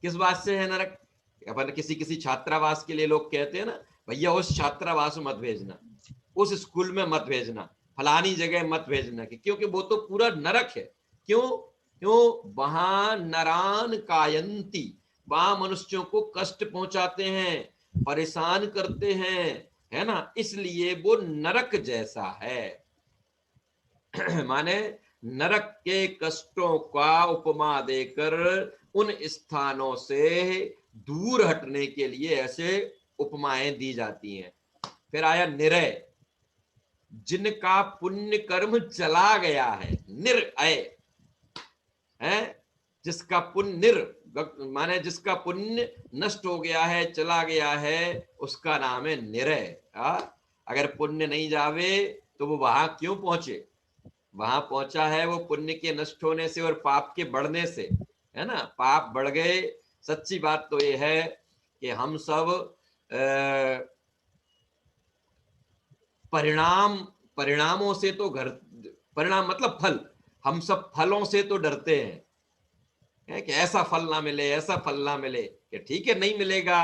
किस बात से है नरक? अपन किसी छात्रावास के लिए लोग कहते हैं ना, भैया उस छात्रावास में मत भेजना, उस स्कूल में मत भेजना, फलानी जगह मत भेजना, क्योंकि वो तो पूरा नरक है। क्यों वहां नरान कायंती, वहां मनुष्यों को कष्ट पहुंचाते हैं, परेशान करते हैं, है ना, इसलिए वो नरक जैसा है। माने नरक के कष्टों का उपमा देकर उन स्थानों से दूर हटने के लिए ऐसे उपमाएं दी जाती हैं। फिर आया निरय, जिनका पुण्य कर्म चला गया है, निरअय है, जिसका पुण्य माने जिसका पुण्य नष्ट हो गया है, चला गया है, उसका नाम है निरय। अगर पुण्य नहीं जावे तो वो वहां क्यों पहुंचे, वहां पहुंचा है वो पुण्य के नष्ट होने से और पाप के बढ़ने से, है ना। पाप बढ़ गए, सच्ची बात तो ये है कि हम सब परिणामों से तो परिणाम मतलब फल, हम सब फलों से तो डरते हैं कि ऐसा फल ना मिले, ऐसा फल ना मिले, कि ठीक है नहीं मिलेगा,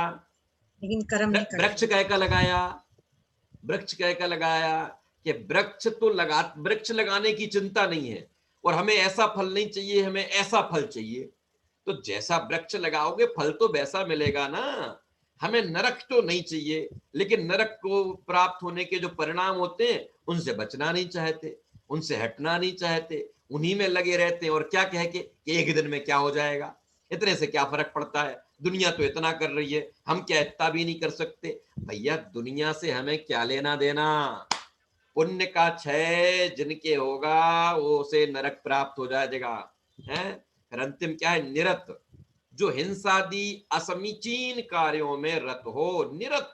लेकिन कर्म नहीं करेंगे। वृक्ष कह का लगाया, वृक्ष कह का लगाया कि वृक्ष तो वृक्ष लगाने की चिंता नहीं है, और हमें ऐसा फल नहीं चाहिए, हमें ऐसा फल चाहिए। तो जैसा वृक्ष लगाओगे फल तो वैसा मिलेगा ना। हमें नरक तो नहीं चाहिए, लेकिन नरक को प्राप्त होने के जो परिणाम होते हैं उनसे बचना नहीं चाहते, उनसे हटना नहीं चाहते, उन्हीं में लगे रहते हैं। और क्या कह के कि एक दिन में क्या हो जाएगा, इतने से क्या फर्क पड़ता है, दुनिया तो इतना कर रही है, हम क्या इतना भी नहीं कर सकते। भैया दुनिया से हमें क्या लेना देना। पुण्य का क्षय जिनके होगा वो से नरक प्राप्त हो जाएगा है। फिर अंतिम क्या है, निरत, जो हिंसादी असमीचीन कार्यों में रत हो। निरत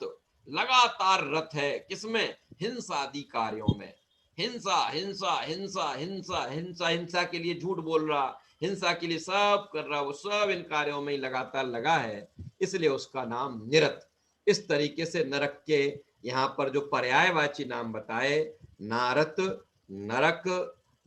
लगातार रत है किसमें, हिंसादी कार्यों में। हिंसा हिंसा हिंसा हिंसा हिंसा, हिंसा के लिए झूठ बोल रहा, हिंसा के लिए सब कर रहा, वो सब इन कार्यों में ही लगातार लगा है, इसलिए उसका नाम निरत। इस तरीके से नरक के यहाँ पर जो पर्यायवाची नाम बताए, नारत, नरक,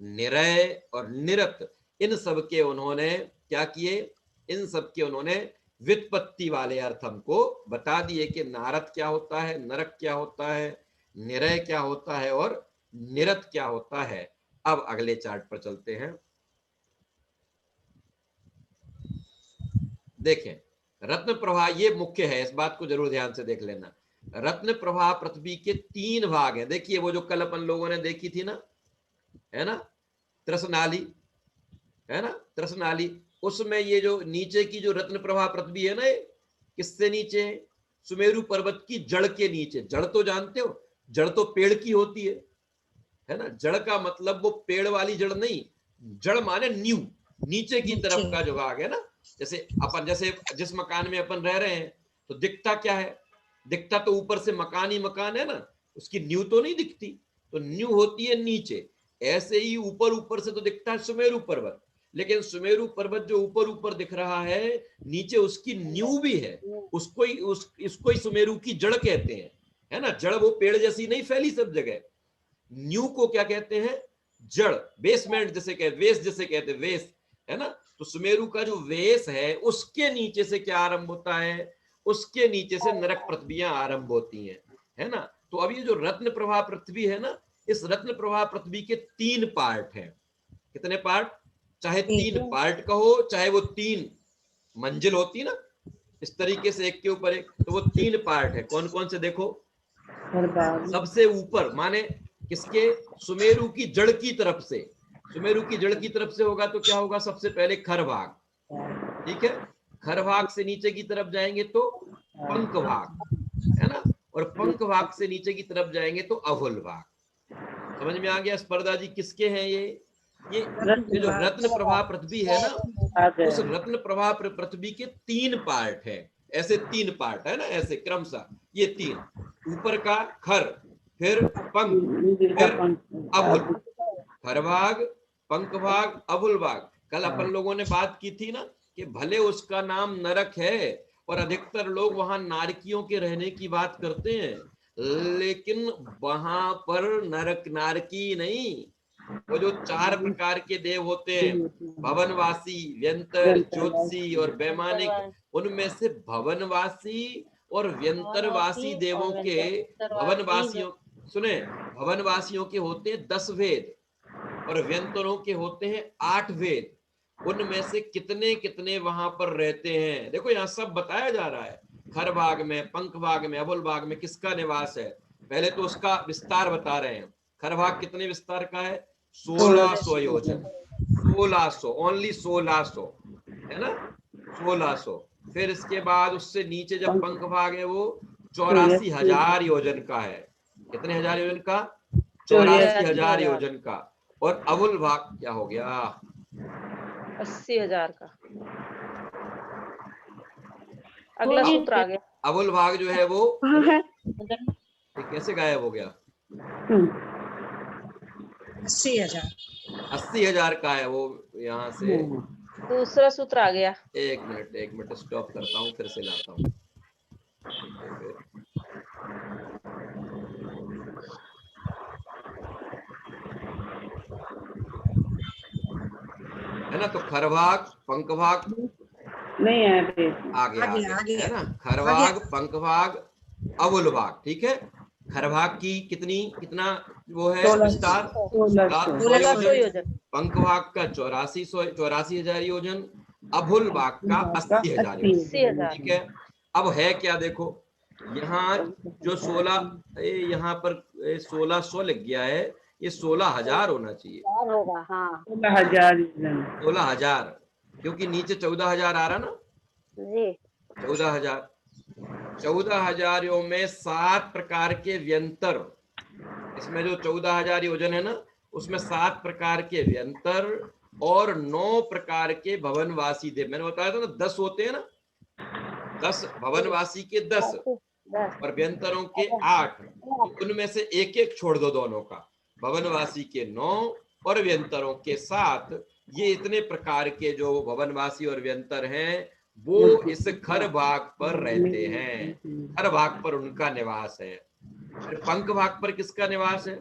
निरय और निरत, इन सब के उन्होंने क्या किए, इन सब के उन्होंने व्युत्पत्ति वाले अर्थ हमको बता दिए कि नारद क्या होता है, नरक क्या होता है, निरय क्या होता है और निरत क्या होता है। अब अगले चार्ट पर चलते हैं। देखें, रत्न प्रभा, ये मुख्य है, इस बात को जरूर ध्यान से देख लेना। रत्न प्रभा पृथ्वी के 3 भाग हैं। देखिए वो जो कल अपन लोगों ने देखी थी ना, है ना, त्रसनाली, है ना, त्रसनाली, उसमें ये जो नीचे की जो रत्न प्रभा पृथ्वी है ना, ये किससे नीचे है, सुमेरु पर्वत की जड़ के नीचे। जड़ तो जानते हो, जड़ तो पेड़ की होती है ना। जड़ का मतलब वो पेड़ वाली जड़ नहीं, जड़ माने नींव, नीचे की तरफ का जो भाग है ना। जैसे अपन, जैसे जिस मकान में अपन रह रहे हैं तो दिखता क्या है, दिखता तो ऊपर से मकान ही मकान है ना, उसकी नींव तो नहीं दिखती, तो नींव होती है नीचे। ऐसे ही ऊपर ऊपर से तो दिखता है सुमेरु पर्वत, लेकिन सुमेरु पर्वत जो ऊपर ऊपर दिख रहा है, नीचे उसकी नींव भी है, उसको ही इसको ही सुमेरु की जड़ कहते हैं, है ना। जड़ वो पेड़ जैसी नहीं फैली सब जगह, नींव को क्या कहते हैं, जड़, बेसमेंट जैसे कहते, वेस जैसे कहते, वेस, है ना। तो सुमेरु का जो वेस है उसके नीचे से क्या आरंभ होता है, उसके नीचे से नरक पृथ्वियां आरंभ होती हैं, है ना। तो अब ये जो रत्न प्रभा पृथ्वी है ना, इस रत्न प्रभा पृथ्वी के 3 पार्ट हैं। कितने पार्ट, चाहे 3 पार्ट कहो, चाहे वो 3 मंजिल होती ना, इस तरीके से एक के ऊपर एक, तो वो 3 पार्ट है। कौन कौन से देखो, सबसे ऊपर माने किसके, सुमेरु की जड़ की तरफ से, सुमेरु की जड़ की तरफ से होगा तो क्या होगा, सबसे पहले खर भाग, ठीक है। खर भाग से नीचे की तरफ जाएंगे तो पंख भाग, है ना, और पंख भाग से नीचे की तरफ जाएंगे तो अहुल भाग। समझ में आ गया स्पर्धा जी किसके हैं ये जो रत्न प्रभा पृथ्वी है ना, उस रत्न प्रभा पृथ्वी के 3 पार्ट है। ऐसे 3 पार्ट है ना, ऐसे क्रमशः ये 3, ऊपर का खर, फिर पंख, फिर अभुल, खर भाग, पंख भाग, अभुल भाग। कल अपन लोगों ने बात की थी ना कि भले उसका नाम नरक है और अधिकतर लोग वहां नारकियों के रहने की बात करते हैं, लेकिन वहां पर नरक नारकी नहीं, वो जो 4 प्रकार के देव होते हैं, भवनवासी, व्यंतर, ज्योतिषी और वैमानिक, उनमें से भवनवासी और व्यंतरवासी देवों के, भवनवासियों, सुने, भवनवासियों के होते हैं 10 वेद और व्यंतरों के होते हैं 8 वेद। उनमें से कितने कितने वहां पर रहते हैं, देखो यहाँ सब बताया जा रहा है। खर भाग में, पंख भाग में, अभुल भाग में किसका निवास है, पहले तो उसका विस्तार बता रहे हैं। खर भाग कितने विस्तार का है, 1600 योजन, 1600, ओनली 1600, है ना, 1600। फिर इसके बाद उससे नीचे जब पंख भाग है वो 84,000 योजन का है। कितने हजार योजन का, 84,000 योजन का। और अवुल भाग क्या हो गया, 80,000 का। अगला सूत्र आ गया, अवुल भाग जो है वो ये कैसे गायब हो गया, 80,000 80,000 का है वो। यहाँ से दूसरा सूत्र आ गया। एक मिनट स्टॉप करता हूँ, फिर से लाता हूँ। है ना, तो खरभाग, पंख भाग नहीं है, आ गया है ना, खरभाग, पंख भाग, अवुल भाग, ठीक है। खरभाग की कितना वो है विस्तार 1600 योजन, पंख भाग का 84,000 योजन, अभुल भाग का 80,000 योजन। ठीक है, अब है क्या देखो, यहाँ जो 16 यहाँ पर 1600 लिख गया है, ये 16,000 होना चाहिए, 16,000, क्योंकि नीचे 14,000 आ रहा ना जी, 14,000। 14,000 में 7 प्रकार के व्यंतर, इसमें जो 14,000 योजन है ना, उसमें 7 प्रकार के व्यंतर और 9 प्रकार के भवनवासी देव। मैंने बताया था ना 10 होते हैं ना, 10 भवनवासी के 10 और व्यंतरों के 8, तो उनमें से एक एक छोड़ दो दोनों का, भवनवासी के 9 और व्यंतरों के 7। ये इतने प्रकार के जो भवनवासी और व्यंतर हैं वो इस खर भाग पर रहते हैं, खर भाग पर उनका निवास है। पंख भाग पर किसका निवास है?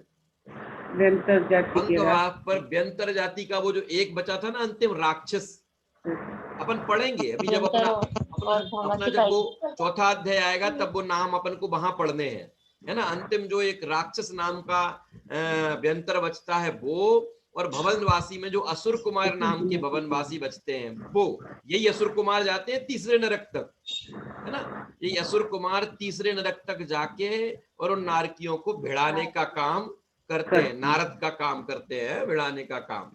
पंख भाग पर व्यंतर जाति का वो जो एक बचा था ना अंतिम राक्षस, अपन पढ़ेंगे अभी जब अपना जब वो चौथा अध्याय आएगा तब वो नाम अपन को वहां पढ़ने हैं, है ना। अंतिम जो एक राक्षस नाम का व्यंतर बचता है वो, और भवनवासी में जो असुर कुमार नाम के भवनवासी बचते हैं वो, यही असुर कुमार जाते हैं तीसरे नरक तक, है ना। ये असुर कुमार तीसरे नरक तक जाके और उन नारकियों को भिड़ाने का काम करते हैं, नारद का काम करते हैं, भिड़ाने का काम।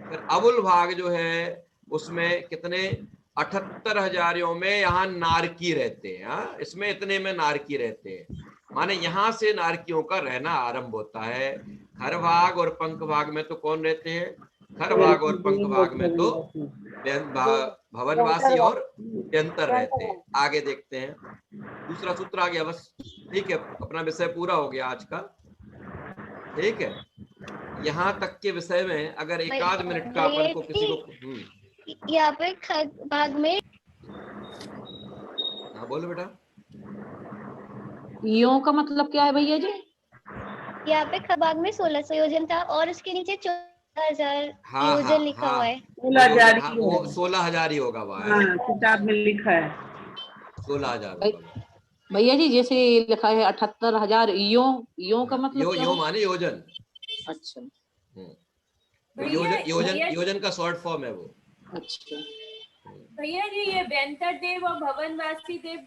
फिर अबुल भाग जो है उसमें कितने 78,000 में यहाँ नारकी रहते हैं, इसमें इतने में नारकी रहते हैं, माने यहाँ से नारकियों का रहना आरंभ होता है। खर भाग और पंख भाग में तो कौन रहते हैं? खर भाग और पंख भाग में तो भवनवासी और व्यंतर रहते हैं। आगे देखते हैं, दूसरा सूत्र आ गया बस, ठीक है, अपना विषय पूरा हो गया आज का, ठीक है। यहाँ तक के विषय में अगर एक आध मिनट का अपन को किसी को यहाँ पे खर भाग में, हाँ बोलो बेटा। यो का मतलब क्या है भैया जी? यहाँ पे खर भाग में 1600 योजन था और उसके नीचे 14,000 योजन लिखा हुआ है। 16,000 ही होगा वहाँ, किताब में लिखा है 16,000 भैया जी। जैसे लिखा है 78,000, यो का मतलब यो माने योजन। अच्छा, योजन का शॉर्ट फॉर्म है वो। अच्छा भैया जी, ये व्यंतर देव और भवनवासी देव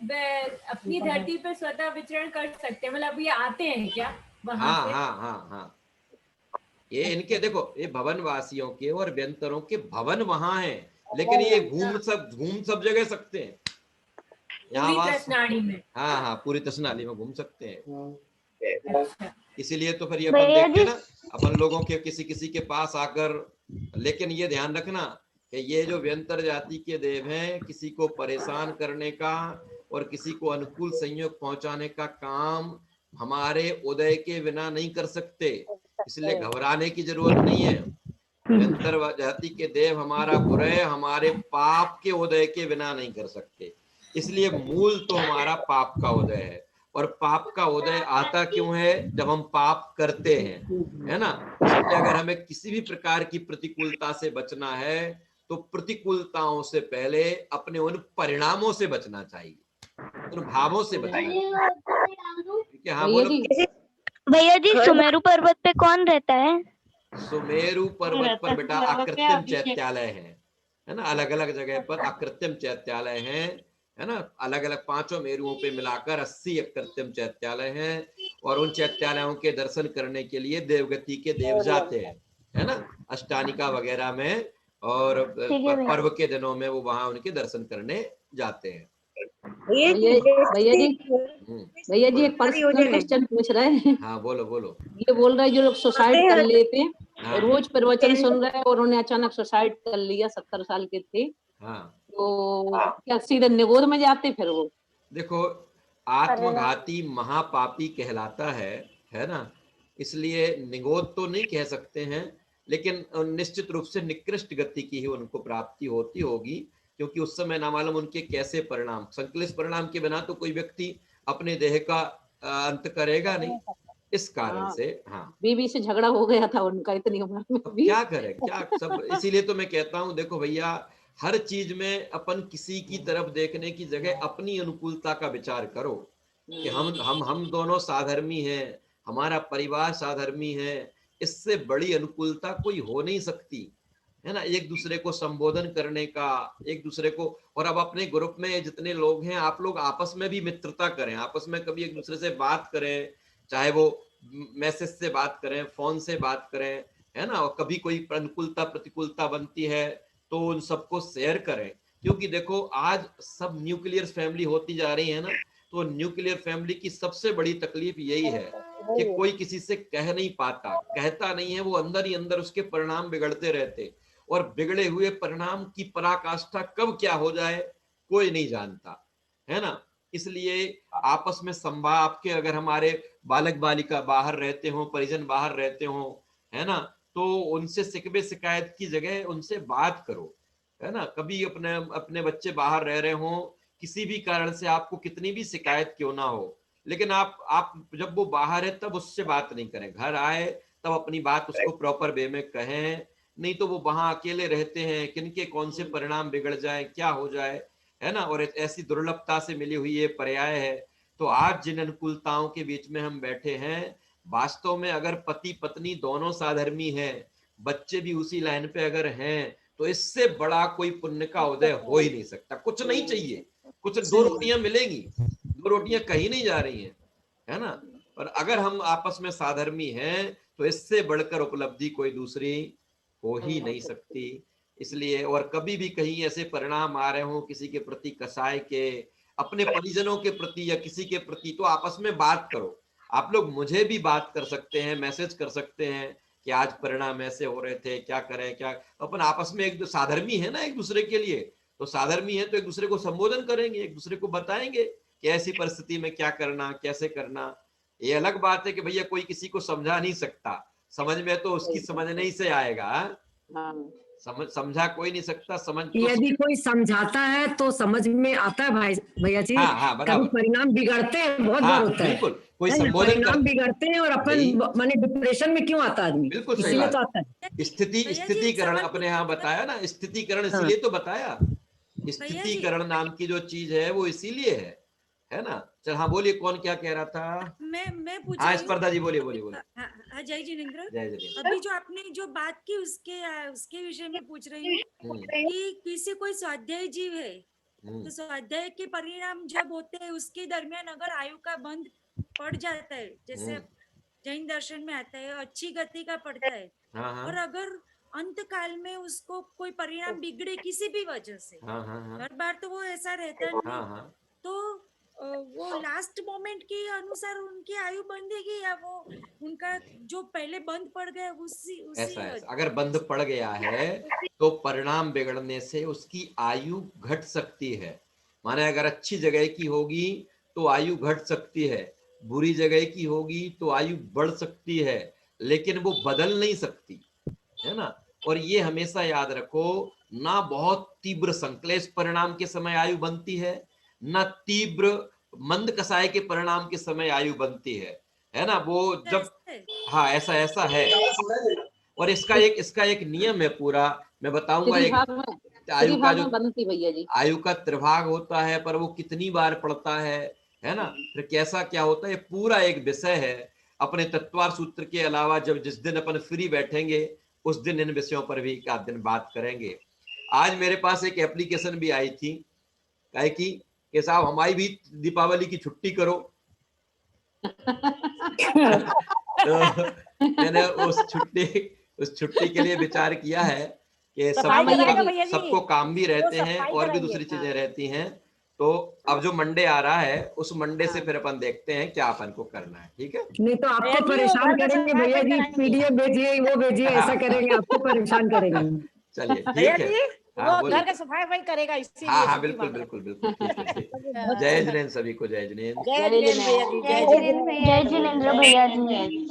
अपनी धरती पे स्वतः विचरण कर सकते हैं, मतलब ये आते हैं क्या वहां से? हाँ, ये इनके देखो, ये भवनवासियों के और व्यंतरों के भवन वहां हैं, लेकिन ये घूम सब जगह सकते हैं। यहाँ तसनाड़ी में, हाँ पूरी तसनाली में घूम सकते हैं। अच्छा। इसीलिए तो फिर ये अपन देखते ना, अपन लोगों के किसी के पास आकर, लेकिन ये ध्यान रखना कि ये जो व्यंतर जाति के देव हैं, किसी को परेशान करने का और किसी को अनुकूल संयोग पहुंचाने का काम हमारे उदय के बिना नहीं कर सकते, इसलिए घबराने की जरूरत नहीं है। व्यंतर जाति के देव हमारा बुरे, हमारे पाप के उदय के बिना नहीं कर सकते, इसलिए मूल तो हमारा पाप का उदय है। और पाप का उदय आता क्यों है? जब हम पाप करते हैं, है ना। इसलिए अगर हमें किसी भी प्रकार की प्रतिकूलता से बचना है तो प्रतिकूलताओं से पहले अपने उन परिणामों से बचना चाहिए, उन भावों से बचना चाहिए। हाँ बोलो भैया जी। सुमेरु पर्वत पे कौन रहता है? सुमेरु पर्वत पर बेटा अकृत्रिम चैत्यालय है ना, अलग अलग जगह पर अकृत्रिम चैत्यालय है ना। अलग अलग 5 मेरुओं पे मिलाकर 80 अकृत्रिम चैत्यालय हैं, और उन चैत्यालयों के दर्शन करने के लिए देवगति के देव जाते हैं, है ना, अष्टानिका वगैरह में, और पर्व के दिनों में वो वहां उनके दर्शन करने जाते हैं। भैया जी एक पर्सनल क्वेश्चन पूछ रहे हैं। हाँ बोलो। ये बोल रहे हैं जो लोग सुसाइड कर लेते हैं, रोज प्रवचन सुन रहे हैं और उन्हें अचानक सुसाइड कर लिया, 70 साल के थे, तो क्या सीधे निगोद में जाते फिर वो? देखो, आत्मघाती महापापी कहलाता है ना, इसलिए निगोद तो नहीं कह सकते हैं, लेकिन निश्चित रूप से निकृष्ट गति की ही उनको प्राप्ति होती होगी, क्योंकि उस समय ना मालूम उनके कैसे परिणाम, संकलित परिणाम के बिना तो कोई व्यक्ति अपने देह का अंत करेगा नहीं, इस कारण से। हाँ, बीवी से झगड़ा हो गया था उनका इतनी उम्र में, क्या करे, क्या सब। इसीलिए तो मैं कहता हूँ, देखो भैया, हर चीज में अपन किसी की तरफ देखने की जगह अपनी अनुकूलता का विचार करो। कि हम दोनों साधर्मी हैं, हमारा परिवार साधर्मी है, इससे बड़ी अनुकूलता कोई हो नहीं सकती, है ना। एक दूसरे को संबोधन करने का, एक दूसरे को, और अब अपने ग्रुप में जितने लोग हैं, आप लोग आपस में भी मित्रता करें, आपस में कभी एक दूसरे से बात करें, चाहे वो मैसेज से बात करें, फोन से बात करें, है ना। और कभी कोई अनुकूलता प्रतिकूलता बनती है तो उन सबको शेयर करें, क्योंकि देखो आज सब न्यूक्लियर फैमिली होती जा रही है ना, तो न्यूक्लियर फैमिली की सबसे बड़ी तकलीफ यही है कि कोई किसी से कह नहीं पाता, कहता नहीं है, वो अंदर ही अंदर उसके परिणाम बिगड़ते रहते, और बिगड़े हुए परिणाम की पराकाष्ठा कब क्या हो जाए कोई नहीं जानता, है ना। इसलिए आपस में संवाद, आपके अगर हमारे बालक बालिका बाहर रहते हो, परिजन बाहर रहते हो, है ना, तो उनसे शिकवे शिकायत की जगह उनसे बात करो, है ना। कभी अपने बच्चे बाहर रह रहे हो, किसी भी कारण से आपको कितनी भी शिकायत क्यों ना हो, लेकिन आप जब वो बाहर है तब उससे बात नहीं करें, घर आए तब अपनी बात उसको प्रॉपर वे में कहें, नहीं तो वो वहां अकेले रहते हैं, किनके कौन से परिणाम बिगड़ जाए, क्या हो जाए, है ना। और ऐसी दुर्लभता से मिली हुई ये पर्याय है। तो आज जिन अनुकूलताओं के बीच में हम बैठे हैं, वास्तव में अगर पति पत्नी दोनों साधर्मी हैं, बच्चे भी उसी लाइन पे अगर हैं, तो इससे बड़ा कोई पुण्य का उदय हो ही नहीं सकता। कुछ नहीं चाहिए, कुछ दो रोटियां मिलेंगी, दो रोटियां कहीं नहीं जा रही हैं, है ना। और अगर हम आपस में साधर्मी हैं तो इससे बढ़कर उपलब्धि कोई दूसरी हो ही नहीं सकती। इसलिए, और कभी भी कहीं ऐसे परिणाम आ रहे हो किसी के प्रति कसाय के, अपने परिजनों के प्रति या किसी के प्रति, तो आपस में बात करो। आप लोग मुझे भी बात कर सकते हैं, मैसेज कर सकते हैं कि आज परिणाम ऐसे हो रहे थे, क्या करें, क्या अपन आपस में, एक साधर्मी है ना एक दूसरे के लिए, तो साधर्मी है तो एक दूसरे को संबोधन करेंगे, एक दूसरे को बताएंगे कि ऐसी परिस्थिति में क्या करना, कैसे करना। ये अलग बात है कि भैया कोई किसी को समझा नहीं सकता, समझ में तो उसकी समझने ही से आएगा, समझा कोई नहीं सकता, समझ तो यदि कोई समझाता है तो समझ में आता है भाई भैया जी। हाँ, कभी परिणाम बिगड़ते हैं, बहुत बार होता है, बिल्कुल, कोई है संबोधन परिणाम बिगड़ते हैं, और अपन माने डिप्रेशन में क्यों आता आदमी, बिल्कुल सही इसीलिए तो बात। आता है। स्थितिकरण अपने यहाँ बताया ना, स्थितिकरण इसीलिए तो बताया, स्थितिकरण नाम की जो चीज है वो इसीलिए है ना। चल हाँ बोलिए, कौन क्या कह रहा था? मैं पूछ हाँ रही हूँ। स्पर्धा जी बोलिए। जय जिनेंद्र, जय जिनेंद्र। अभी जो आपने जो बात की उसके विषय में पूछ रही हूँ कि किसी कोई स्वाध्याय जीव है, तो स्वाध्याय के परिणाम जब होते हैं उसके दरमियान अगर आयु का बंध पड़ जाता है, जैसे जैन दर्शन में आता है अच्छी गति का पड़ता है, और अगर अंत काल में उसको कोई परिणाम बिगड़े किसी भी वजह से, हर बार तो वो ऐसा रहता नहीं, तो वो लास्ट मोमेंट के अनुसार उनकी आयु बंधेगी, या वो उनका जो पहले बंद पड़ गया उसी ऐसा अगर बंद पड़ गया है तो परिणाम बिगड़ने से उसकी आयु घट सकती है। माने अगर अच्छी जगह की होगी तो आयु घट सकती है, बुरी जगह की होगी तो आयु बढ़ सकती है, लेकिन वो बदल नहीं सकती, है ना। और ये हमेशा याद रखो, ना बहुत तीव्र संक्लेश परिणाम के समय आयु बनती है, न तीव्र मंद कसाय के परिणाम के समय आयु बनती है ना। वो जब हाँ ऐसा है, और इसका एक नियम है पूरा, मैं बताऊंगा। एक आयु का त्रिभाग होता है, पर वो कितनी बार पड़ता है ना, फिर कैसा क्या होता है, पूरा एक विषय है। अपने तत्वार सूत्र के अलावा जब जिस दिन अपन फ्री बैठेंगे उस दिन इन विषयों पर भी एक आध दिन बात करेंगे। आज मेरे पास एक एप्लीकेशन भी आई थी, कहे कि साहब हमारी भी दीपावली की छुट्टी करो। तो मैंने उस छुट्टी के लिए विचार किया है कि सबको काम भी रहते हैं और भी दूसरी चीजें रहती हैं। तो अब जो मंडे आ रहा है उस मंडे से फिर अपन देखते हैं क्या अपन को करना है, ठीक है। नहीं तो आपको परेशान करेंगे भैया जी, पीडीएफ भेजिए, वो भेजिए, ऐसा करेंगे, आपको परेशान करेंगे। चलिए ठीक है, वो घर का सफाई करेगा इसीलिए। हाँ बिल्कुल। जय जिनेंद्र सभी को, जय जिनेंद्र। जय जिनेंद्र भैया जी।